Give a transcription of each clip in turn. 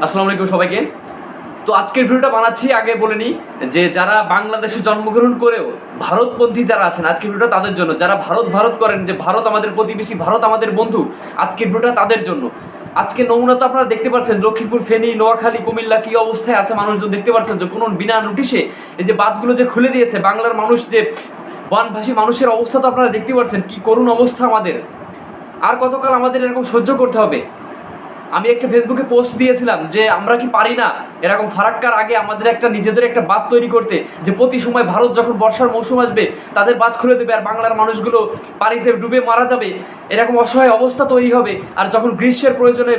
আসসালামু আলাইকুম সবাইকে। তো আজকের ভিডিওটা বানাচ্ছি আগে বলে নিই যে যারা বাংলাদেশে জন্মগ্রহণ করেও ভারতপন্থী যারা আছেন, আজকের ভিডিওটা তাদের জন্য। যারা ভারত ভারত করেন যে ভারত আমাদের প্রতিবেশী, ভারত আমাদের বন্ধু, আজকের ভিডিওটা তাদের জন্য। আজকে নমুনা তো আপনারা দেখতে পাচ্ছেন, লক্ষ্মীপুর, ফেনী, নোয়াখালী, কুমিল্লা কী অবস্থায় আছে মানুষজন দেখতে পাচ্ছেন, যে কোনো বিনা নোটিশে এই যে বাঁধগুলো যে খুলে দিয়েছে, বাংলার মানুষ যে বনভাসী মানুষের অবস্থা তো আপনারা দেখতে পাচ্ছেন, কি করুণ অবস্থা আমাদের। আর কতকাল আমাদের এরকম সহ্য করতে হবে? আমি একটা ফেসবুকে পোস্ট দিয়েছিলাম যে আমরা কি পারি না এরকম ফারাক্কার আগে আমাদের একটা নিজেদের একটা বাঁধ তৈরি করতে, যে প্রতি সময় ভারত যখন বর্ষার মৌসুম আসবে তাদের বাঁধ খুলে দেবে আর বাংলার মানুষগুলো পানিতে ডুবে মারা যাবে, এরকম অসহায় অবস্থা তৈরি হবে। আর যখন গ্রীষ্মের প্রয়োজনে,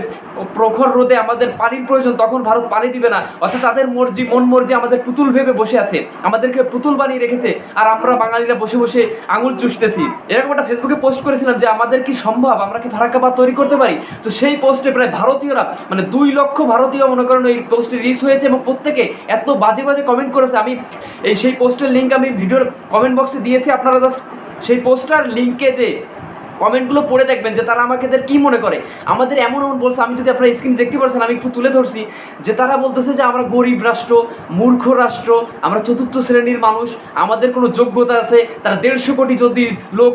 প্রখর রোদে আমাদের পানির প্রয়োজন, তখন ভারত পানি দিবে না, অর্থাৎ তাদের মর্জি, মন মর্জি আমাদের পুতুল ভেবে বসে আছে, আমাদেরকে পুতুল বানিয়ে রেখেছে, আর আমরা বাঙালিরা বসে বসে আঙুল চুষতেছি। এরকম একটা ফেসবুকে পোস্ট করেছিলাম যে আমাদের কি সম্ভব, আমরা কি ফারাক্কা বাঁধ তৈরি করতে পারি? তো সেই পোস্টে প্রায় ভারতীয়রা, মানে 2 লক্ষ ভারতীয় মনে করেন এই পোস্টে রিচ হয়েছে, এবং প্রত্যেকে এত বাজে বাজে কমেন্ট করেছে। আমি সেই পোস্টের লিঙ্ক আমি ভিডিওর কমেন্ট বক্সে দিয়েছি, আপনারা জাস্ট সেই পোস্টার লিঙ্কে যে কমেন্টগুলো পড়ে দেখবেন যে তারা আমাদের কী মনে করে। আমাদের এমন এমন বলছে, আমি যদি আপনারা স্ক্রিনে দেখতে পাচ্ছেন, আমি একটু তুলে ধরছি, যে তারা বলতেছে যে আমরা গরিব রাষ্ট্র, মূর্খ রাষ্ট্র, আমরা চতুর্থ শ্রেণীর মানুষ, আমাদের কোনো যোগ্যতা আছে, তারা 150 কোটি যদি লোক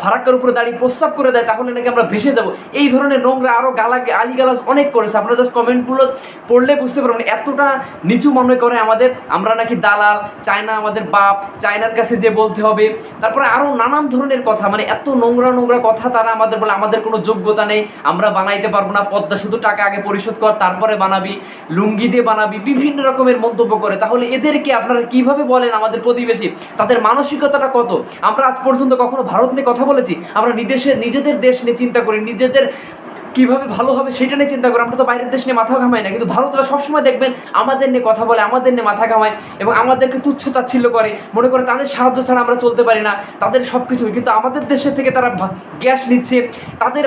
ফারাক্কার উপরে দাঁড়িয়ে প্রস্তাব করে দেয় তাহলে নাকি আমরা ভেসে যাব। এই ধরনের নোংরা আরও গালিগালাজ অনেক করেছে। আপনারা জাস্ট কমেন্টগুলো পড়লে বুঝতে পারবেন এতটা নিচু মনে করে আমাদের, আমরা নাকি দালাল, চায়না আমাদের বাপ, চায়নার কাছে যে বলতে হবে, তারপরে আরও নানান ধরনের কথা, মানে এত নোংরা নোংরা কথা তারা আমাদের বলে। আমাদের কোনো যোগ্যতা নেই, আমরা বানাইতে পারবো না, পদ্মা শুধু টাকা আগে পরিশোধ কর তারপরে বানাবি, লুঙ্গি দিয়ে বানাবি, বিভিন্ন রকমের মন্তব্য করে। তাহলে এদেরকে আপনারা কিভাবে বলেন আমাদের প্রতিবেশী? তাদের মানসিকতাটা কত? আমরা আজ পর্যন্ত কখনো ভারত নিয়ে কথা বলেছি? আমরা নিজেদের দেশ নিয়ে চিন্তা করি, নিজেদের কীভাবে ভালো হবে সেটা নিয়ে চিন্তা করি। আমরা তো বাইরের দেশ নিয়ে মাথা ঘামাই না, কিন্তু ভারতরা সবসময় দেখবেন আমাদের নিয়ে কথা বলে, আমাদের নিয়ে মাথা ঘামায়, এবং আমাদেরকে তুচ্ছ তাচ্ছিল্য করে, মনে করে তাদের সাহায্য ছাড়া আমরা চলতে পারি না, তাদের সব কিছুই। কিন্তু আমাদের দেশের থেকে তারা গ্যাস নিচ্ছে, তাদের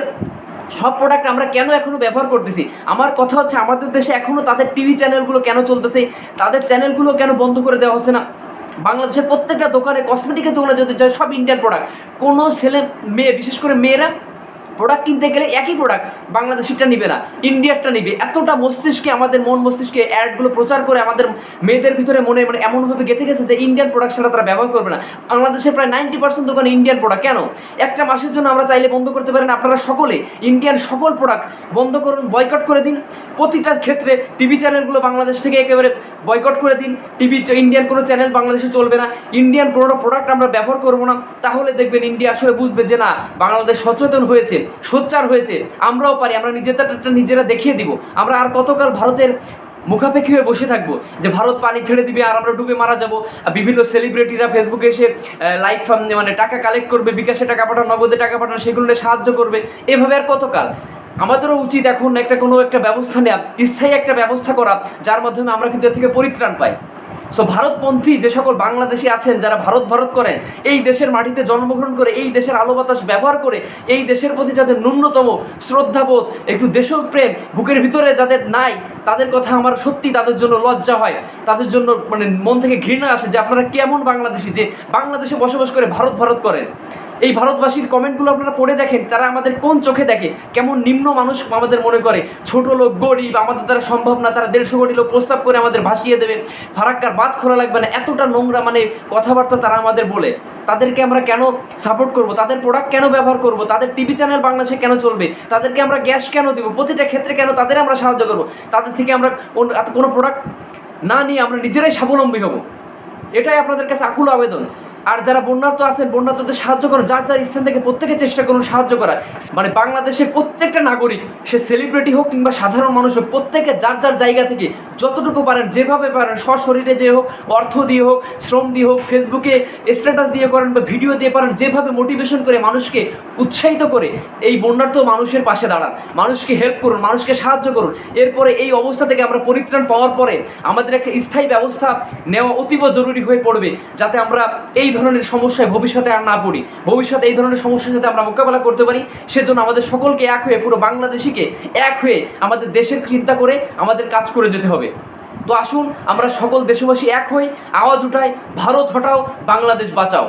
সব প্রোডাক্ট আমরা কেন এখনও ব্যবহার করতেছি? আমার কথা হচ্ছে, আমাদের দেশে এখনও তাদের টিভি চ্যানেলগুলো কেন চলতেছে, তাদের চ্যানেলগুলো কেন বন্ধ করে দেওয়া হচ্ছে না? বাংলাদেশের প্রত্যেকটা দোকানে, কসমেটিকের দোকানে যদি যায়, সব ইন্ডিয়ান প্রোডাক্ট। কোনো ছেলে মেয়ে, বিশেষ করে মেয়েরা প্রোডাক্ট কিনতে গেলে একই প্রোডাক্ট বাংলাদেশিটা নিবে না, ইন্ডিয়ারটা নিবে। এতটা মস্তিষ্কে, আমাদের মন মস্তিষ্কে অ্যাডগুলো প্রচার করে আমাদের মেয়েদের ভিতরে মনে মানে এমনভাবে গেঁথে গেছে যে ইন্ডিয়ান প্রোডাক্ট সেটা তারা ব্যবহার করবে না। বাংলাদেশে প্রায় 90% দোকানে ইন্ডিয়ান প্রোডাক্ট। কেন? একটা মাসের জন্য আমরা চাইলে বন্ধ করতে পারেন। আপনারা সকলে ইন্ডিয়ান সকল প্রোডাক্ট বন্ধ করুন, বয়কট করে দিন। প্রতিটা ক্ষেত্রে টিভি চ্যানেলগুলো বাংলাদেশ থেকে একেবারে বয়কট করে দিন। ইন্ডিয়ান কোনো চ্যানেল বাংলাদেশে চলবে না, ইন্ডিয়ান কোনো প্রোডাক্ট আমরা ব্যবহার করবো না। তাহলে দেখবেন ইন্ডিয়া আসলে বুঝবে যে না, বাংলাদেশ সচেতন হয়েছে, সোচ্চার হয়েছে, আমরাও পারি, আমরা নিজেরা দেখিয়ে দিব। আমরা আর কতকাল ভারতের মুখাপেক্ষী হয়ে বসে থাকবো যে ভারত পানি ছেড়ে দিবে আর আমরা ডুবে মারা যাবো? বিভিন্ন সেলিব্রিটিরা ফেসবুকে এসে লাইভ মানে টাকা কালেক্ট করবে, বিকাশে টাকা পাঠানো, নগদে টাকা পাঠানো, সেগুলো সাহায্য করবে। এভাবে আর কতকাল? আমাদেরও উচিত এখন কোনো একটা ব্যবস্থা নেওয়া, স্থায়ী একটা ব্যবস্থা করা, যার মাধ্যমে আমরা কিন্তু এর থেকে পরিত্রাণ পাই। সো ভারতপন্থী যে সকল বাংলাদেশি আছেন, যারা ভারত করেন, এই দেশের মাটিতে জন্মগ্রহণ করে, এই দেশের আলো বাতাস ব্যবহার করে, এই দেশের প্রতি যাদের ন্যূনতম শ্রদ্ধাবোধ, একটু দেশপ্রেম বুকের ভিতরে যাদের নাই, তাদের কথা আমার সত্যি তাদের জন্য লজ্জা হয়, তাদের জন্য মানে মন থেকে ঘৃণা আসে যে আপনারা কেমন বাংলাদেশি, যে বাংলাদেশে বসবাস করে ভারত করেন। এই ভারতবাসীর কমেন্টগুলো আপনারা পড়ে দেখেন, তারা আমাদের কোন চোখে দেখে, কেমন নিম্ন মানুষ আমাদের মনে করে, ছোট লোক, গরিব, আমাদের দ্বারা সম্ভব না, তারা 150 কোটি লোক প্রস্তাব করে আমাদের ভাসিয়ে দেবে, ফারাক্কার বাঁধ খোলা লাগবে না, এতটা নোংরা মানে কথাবার্তা তারা আমাদের বলে। তাদেরকে আমরা কেন সাপোর্ট করব? তাদের প্রোডাক্ট কেন ব্যবহার করব? তাদের টিভি চ্যানেল বাংলাদেশে কেন চলবে? তাদেরকে আমরা গ্যাস কেন দেবো? প্রতিটা ক্ষেত্রে কেন তাদের আমরা সাহায্য করব? তাদের থেকে আমরা কোনো প্রোডাক্ট না নিয়ে আমরা নিজেরাই স্বাবলম্বী হব। এটাই আপনাদের কাছে আকুল আবেদন। আর যারা বন্যার্ত আছেন, বন্যার্তদের সাহায্য করুন, যার স্থান থেকে প্রত্যেকে চেষ্টা করুন সাহায্য করার। মানে বাংলাদেশের প্রত্যেকটা নাগরিক, সে সেলিব্রিটি হোক কিংবা সাধারণ মানুষ হোক, প্রত্যেকে যার জায়গা থেকে যতটুকু পারেন, যেভাবে পারেন, সশরীরে যে হোক, অর্থ দিয়ে হোক, শ্রম দিয়ে হোক, ফেসবুকে স্ট্যাটাস দিয়ে করেন বা ভিডিও দিয়ে পারেন, যেভাবে মোটিভেশন করে মানুষকে উৎসাহিত করে এই বন্যার্ত মানুষের পাশে দাঁড়ান, মানুষকে হেল্প করুন, মানুষকে সাহায্য করুন। এরপরে এই অবস্থা থেকে আমরা পরিত্রাণ পাওয়ার পরে আমাদের একটা স্থায়ী ব্যবস্থা নেওয়া অতীব জরুরি হয়ে পড়বে, যাতে আমরা এই ধরনের সমস্যায় ভবিষ্যতে আর না পড়ি, ভবিষ্যতে এই ধরনের সমস্যার সাথে আমরা মোকাবেলা করতে পারি। সেজন্য আমাদের সকলকে এক হয়ে, পুরো বাংলাদেশিকে এক হয়ে আমাদের দেশের চিন্তা করে আমাদের কাজ করে যেতে হবে। তো আসুন আমরা সকল দেশবাসী এক হই, আওয়াজ উঠাই, ভারত হটাও, বাংলাদেশ বাঁচাও।